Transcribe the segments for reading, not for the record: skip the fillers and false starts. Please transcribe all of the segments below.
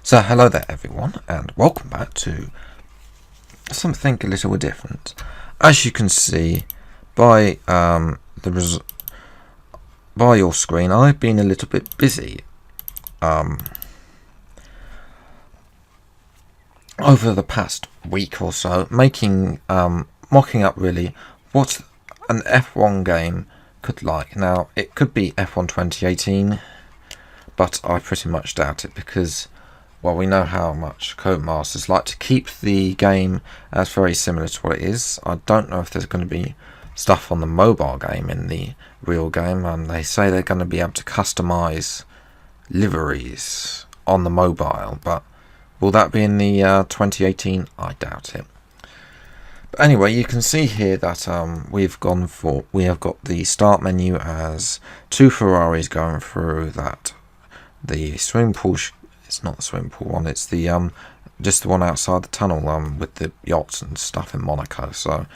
So hello there everyone, and welcome back to something a little different. As you can see by by your screen, I've been a little bit busy over the past week or so, mocking up really what an F1 game could like. Now it could be F1 2018, but I pretty much doubt it because, well, we know how much Codemasters like to keep the game as very similar to what it is. I don't know if there's going to be stuff on the mobile game in the real game. They say they're going to be able to customize liveries on the mobile, but will that be in the 2018? I doubt it. But anyway, you can see here that we have got the start menu as two Ferraris going through that. The swimming pool. It's not the swimming pool one. It's the just the one outside the tunnel with the yachts and stuff in Monaco. So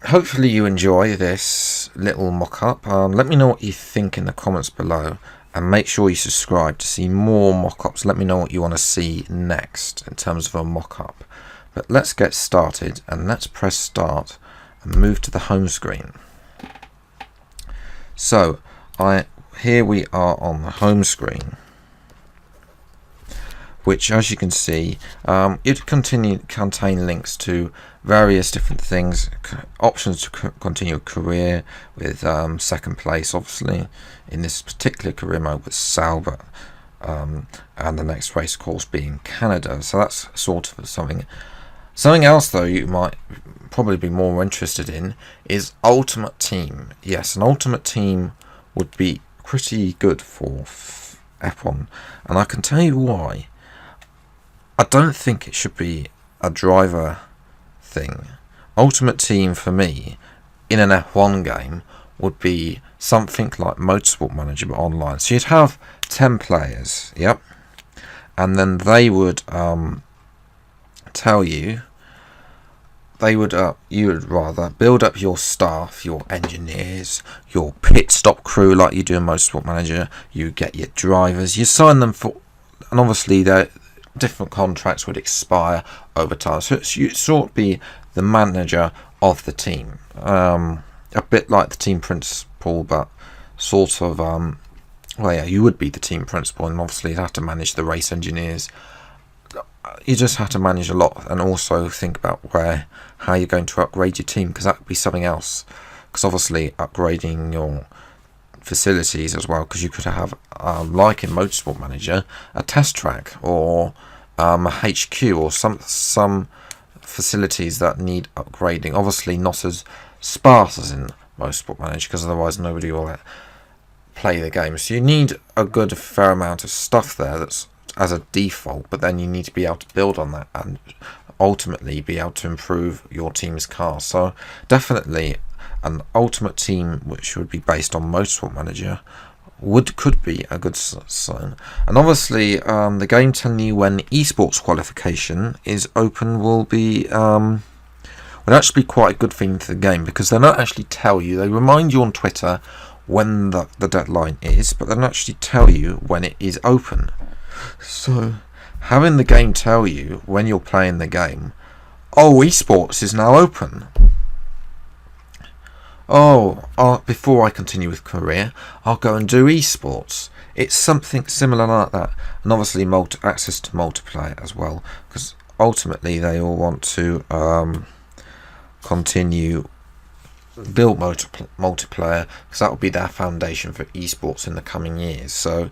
hopefully you enjoy this little mock-up. Let me know what you think in the comments below, and make sure you subscribe to see more mock-ups. Let me know what you want to see next in terms of a mock-up. But let's get started, and let's press start and move to the home screen. So here we are on the home screen, which, as you can see, it contain links to various different things, options to continue a career with second place, obviously in this particular career mode with Sauber, and the next race course being Canada. So that's sort of something. Something else though you might probably be more interested in is Ultimate Team. Yes, an Ultimate Team would be pretty good for F1, and I can tell you why. I don't think it should be a driver thing. Ultimate Team for me in an F1 game would be something like Motorsport Manager but online. So you'd have 10 players, yep, and then they would tell you. You would rather build up your staff, your engineers, your pit stop crew like you do in Motorsport Manager. You get your drivers, you sign them for, and obviously their different contracts would expire over time. So you sort of be the manager of the team, a bit like the team principal, but sort of well, yeah, you would be the team principal, and obviously you'd have to manage the race engineers. You just have to manage a lot, and also think about how you're going to upgrade your team, because that would be something else. Because obviously upgrading your facilities as well, because you could have like in Motorsport Manager a test track or a HQ or some facilities that need upgrading. Obviously not as sparse as in Motorsport Manager, because otherwise nobody will play the game. So you need a good fair amount of stuff there that's as a default, but then you need to be able to build on that and ultimately be able to improve your team's car. So definitely an Ultimate Team which would be based on Motorsport Manager could be a good sign. And obviously the game telling you when esports qualification is open would actually be quite a good thing for the game, because they don't actually tell you. They remind you on Twitter when the deadline is, but they don't actually tell you when it is open. So having the game tell you when you're playing the game, oh, esports is now open. Before I continue with career, I'll go and do esports. It's something similar like that, and obviously access to multiplayer as well, because ultimately they all want to continue build multiplayer, because that will be their foundation for esports in the coming years. So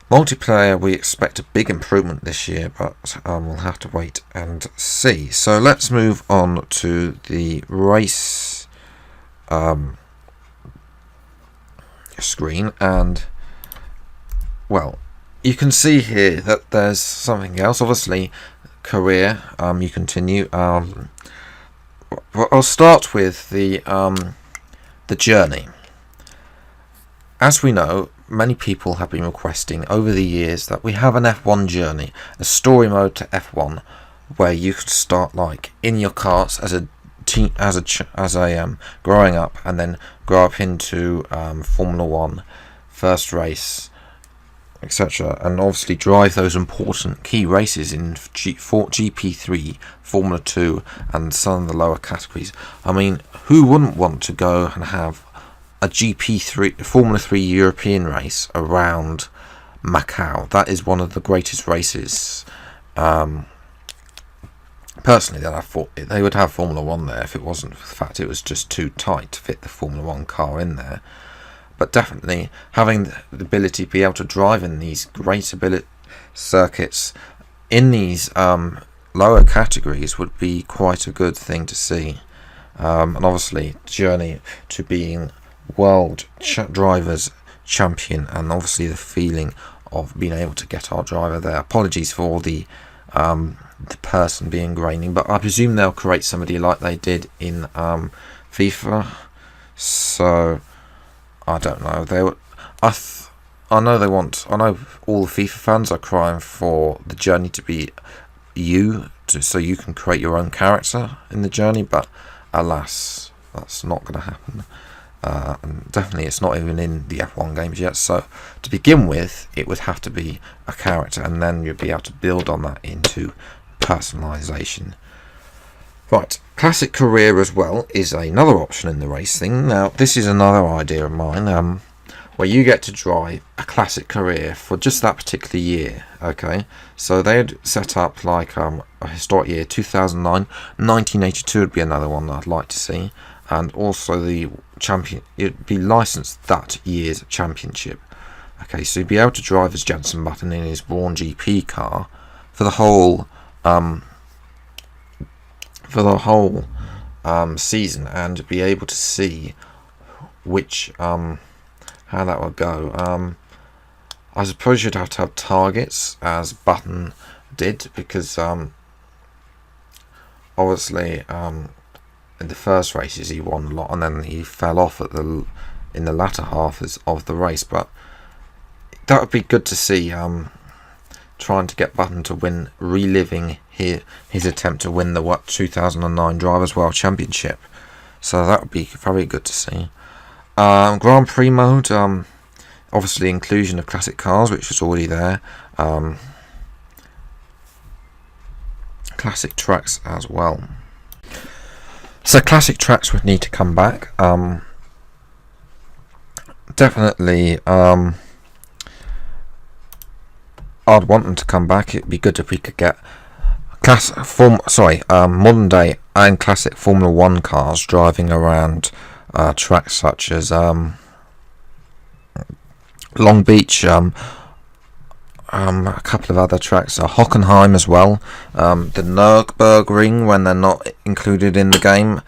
multiplayer, we expect a big improvement this year, but we'll have to wait and see. So let's move on to the race screen, and well, you can see here that there's something else. Obviously career, you continue. I'll start with the journey. As we know, many people have been requesting over the years that we have an F1 journey, a story mode to F1, where you could start like in your karts as a growing up, and then grow up into Formula 1, first race etc., and obviously drive those important key races in GP3, Formula 2, and some of the lower categories. I mean, who wouldn't want to go and have a GP3 Formula 3 European race around Macau? That is one of the greatest races. Personally, that I thought they would have Formula 1 there if it wasn't for the fact it was just too tight to fit the Formula 1 car in there. But definitely having the ability to be able to drive in these great circuits in these lower categories would be quite a good thing to see. And obviously, journey to being world drivers champion, and obviously the feeling of being able to get our driver there. Apologies for the person being graining, but I presume they'll create somebody like they did in FIFA. So I don't know. I know they want. I know all the FIFA fans are crying for the journey to be so you can create your own character in the journey. But alas, that's not going to happen. And definitely, it's not even in the F1 games yet. So to begin with, it would have to be a character, and then you'd be able to build on that into personalization. Right, classic career as well is another option in the race thing. Now, this is another idea of mine, where you get to drive a classic career for just that particular year. Okay, so they'd set up like a historic year, 2009, 1982 would be another one that I'd like to see, and also the champion. It'd be licensed that year's championship. Okay, so you'd be able to drive as Jenson Button in his Brawn GP car for the whole season, and be able to see which how that would go. I suppose you'd have to have targets, as Button did, because obviously in the first races he won a lot, and then he fell off in the latter half of the race. But that would be good to see, trying to get Button to win, reliving his attempt to win the 2009 Drivers' World Championship. So that would be very good to see. Grand Prix mode, obviously inclusion of classic cars, which was already there. Classic tracks as well. So classic tracks would need to come back. Definitely, I'd want them to come back. It'd be good if we could get modern day and classic Formula 1 cars driving around tracks such as Long Beach, a couple of other tracks, Hockenheim as well, the Nürburgring when they're not included in the game.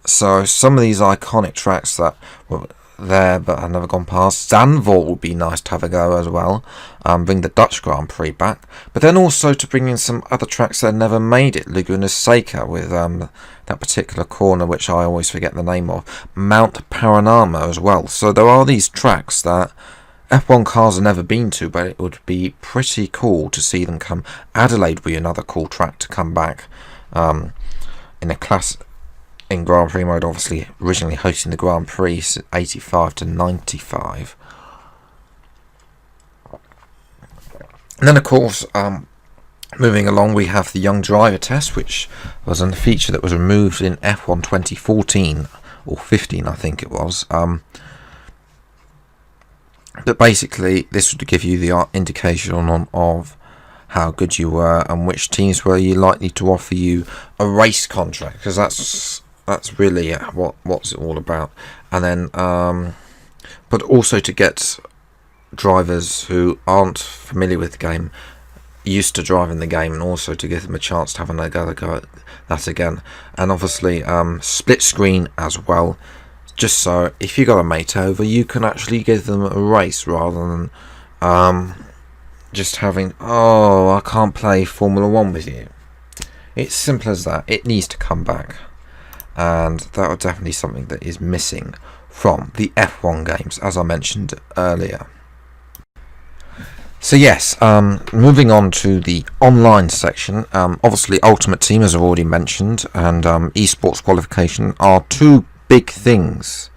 So some of these iconic tracks that were there but have never gone past. Zandvoort would be nice to have a go as well. Bring the Dutch Grand Prix back, but then also to bring in some other tracks that never made it. Laguna Seca with that particular corner, which I always forget the name of. Mount Panorama as well. So there are these tracks that F1 cars have never been to, but it would be pretty cool to see them come. Adelaide would be another cool track to come back in a class. In Grand Prix mode, obviously originally hosting the Grand Prix 85 to 95. And then of course, moving along, we have the Young Driver Test, which was a feature that was removed in F1 2014 or 15, I think it was. But basically this would give you the indication of how good you were and which teams were you likely to offer you a race contract, because that's really what's it all about. And then but also to get drivers who aren't familiar with the game used to driving the game, and also to give them a chance to have another go at that again. And obviously split screen as well, just so if you got a mate over, you can actually give them a race rather than just having, I can't play Formula 1 with you. It's simple as that. It needs to come back. And that was definitely something that is missing from the F1 games, as I mentioned earlier. So yes, moving on to the online section, obviously Ultimate Team, as I've already mentioned, and esports qualification are two big things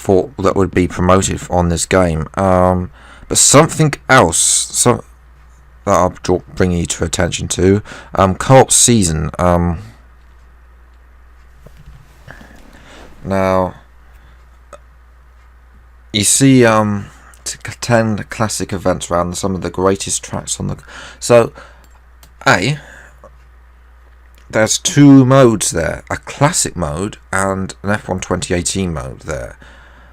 thought that would be promoted on this game. But something else that I'll bring you to attention to, co-op season. Now, you see 10 classic events around some of the greatest tracks on the... So, there's 2 modes there, a classic mode and an F1 2018 mode there.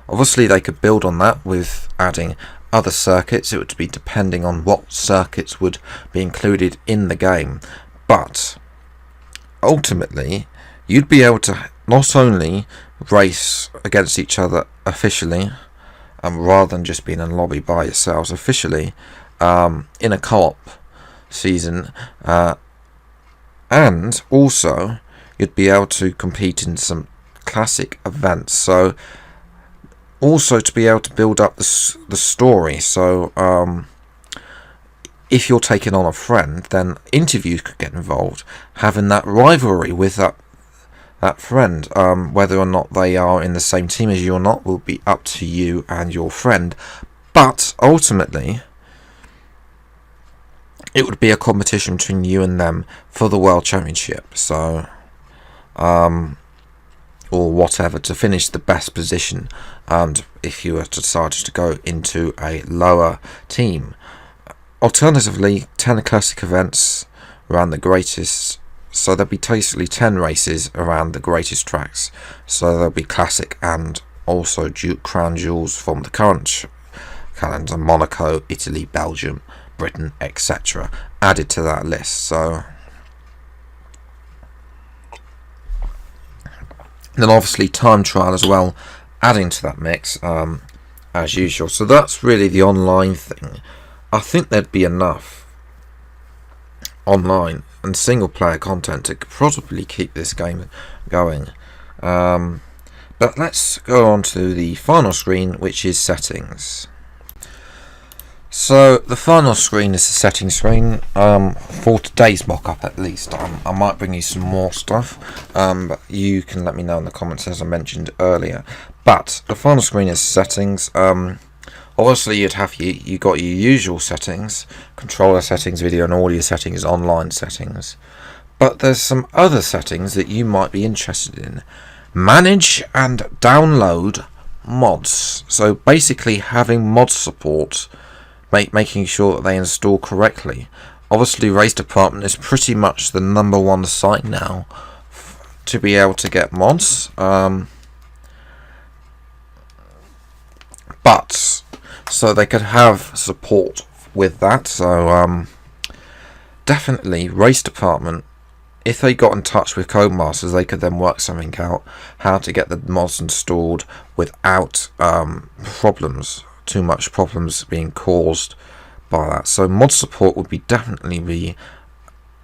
Obviously they could build on that with adding other circuits. It would be depending on what circuits would be included in the game. But ultimately you'd be able to not only race against each other officially, rather than just being in a lobby by yourselves, officially in a co-op season, and also you'd be able to compete in some classic events. So also to be able to build up the story. So if you're taking on a friend, then interviews could get involved, having that rivalry with that friend. Whether or not they are in the same team as you or not will be up to you and your friend, but ultimately it would be a competition between you and them for the World Championship. So or whatever, to finish the best position, and if you were to decide to go into a lower team. Alternatively, 10 classic events around the greatest, so there'll be basically 10 races around the greatest tracks. So there'll be classic and also crown jewels from the current calendar: Monaco, Italy, Belgium, Britain, etc. added to that list. So then obviously time trial as well, adding to that mix, as usual. So that's really the online thing. I think there'd be enough online and single player content to probably keep this game going. But let's go on to the final screen, which is settings. So the final screen is the settings screen, for today's mock-up at least. I might bring you some more stuff, but you can let me know in the comments, as I mentioned earlier. But the final screen is settings. Obviously you'd have you got your usual settings: controller settings, video and audio settings, online settings. But there's some other settings that you might be interested in. Manage and download mods. So basically having mod support, making sure that they install correctly. Obviously Race Department is pretty much the #1 site now to be able to get mods, but so they could have support with that. So definitely Race Department, if they got in touch with Codemasters, they could then work something out how to get the mods installed without too much problems being caused by that. So mod support would definitely be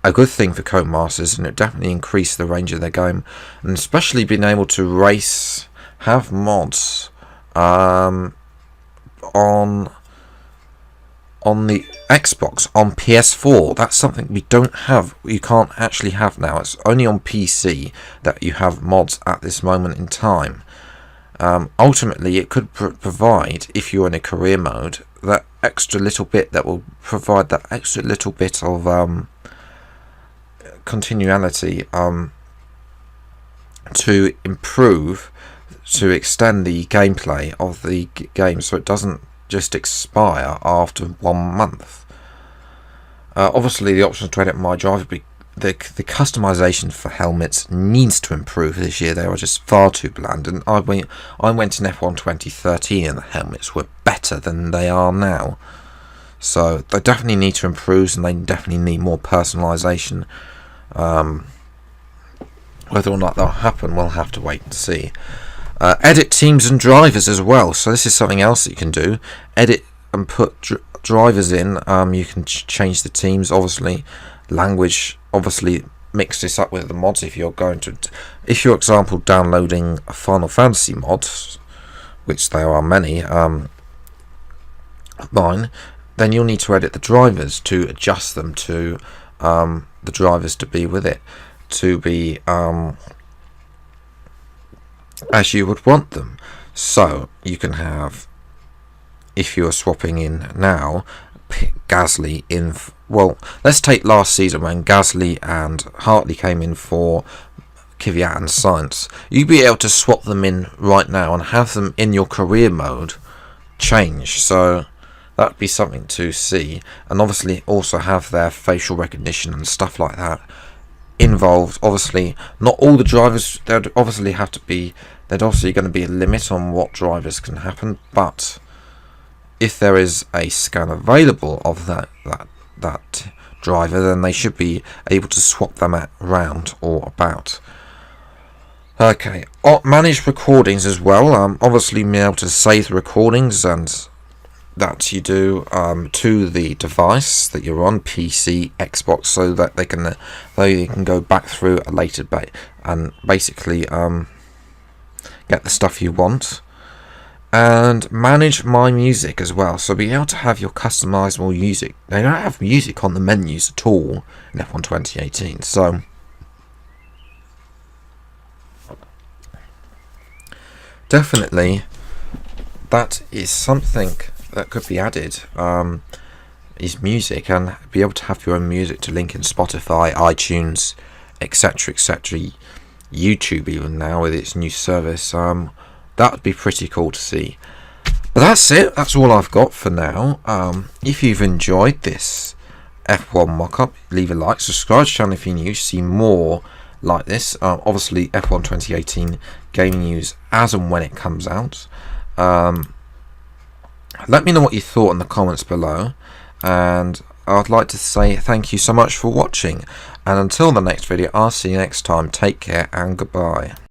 a good thing for Codemasters, and it definitely increase the range of their game, and especially being able to have mods on the Xbox, on PS4. That's something we don't have. You can't actually have now. It's only on PC that you have mods at this moment in time. Ultimately, it could provide, if you're in a career mode, that extra little bit that will provide that extra little bit of continuality to improve, to extend the gameplay of the game, so it doesn't just expire after 1 month. Obviously, the option to edit my driver, the customization for helmets needs to improve this year. They are just far too bland, and I went in F1 2013 and the helmets were better than they are now. So they definitely need to improve, and they definitely need more personalization. Whether or not that'll happen, we'll have to wait and see. Edit teams and drivers as well. So this is something else that you can do. Edit and put drivers in. You can change the teams, obviously. Language, obviously mix this up with the mods. If you're example downloading Final Fantasy mods, which there are many, mine, then you'll need to edit the drivers to adjust them to the drivers to be with it, to be as you would want them. So you can have, if you are swapping in now, Gasly in. Well, let's take last season when Gasly and Hartley came in for Kvyat and Sainz. You'd be able to swap them in right now and have them in your career mode change. So that'd be something to see, and obviously also have their facial recognition and stuff like that involved. Obviously, not all the drivers. There'd obviously have to be. There's obviously going to be a limit on what drivers can happen, but if there is a scan available of that driver, then they should be able to swap them around or about. Okay, manage recordings as well. Obviously, being able to save the recordings and that you do to the device that you're on, PC, Xbox, so that they can go back through a later date and basically get the stuff you want. And manage my music as well, so being able to have your customizable music. They don't have music on the menus at all in F1 2018, so definitely that is something that could be added, is music, and be able to have your own music to link in Spotify, iTunes, etc, YouTube even now with its new service. That would be pretty cool to see. But that's it. That's all I've got for now. If you've enjoyed this F1 mock-up, leave a like, subscribe to the channel if you're new to see more like this. Obviously, F1 2018 gaming news as and when it comes out. Let me know what you thought in the comments below. And I'd like to say thank you so much for watching. And until the next video, I'll see you next time. Take care and goodbye.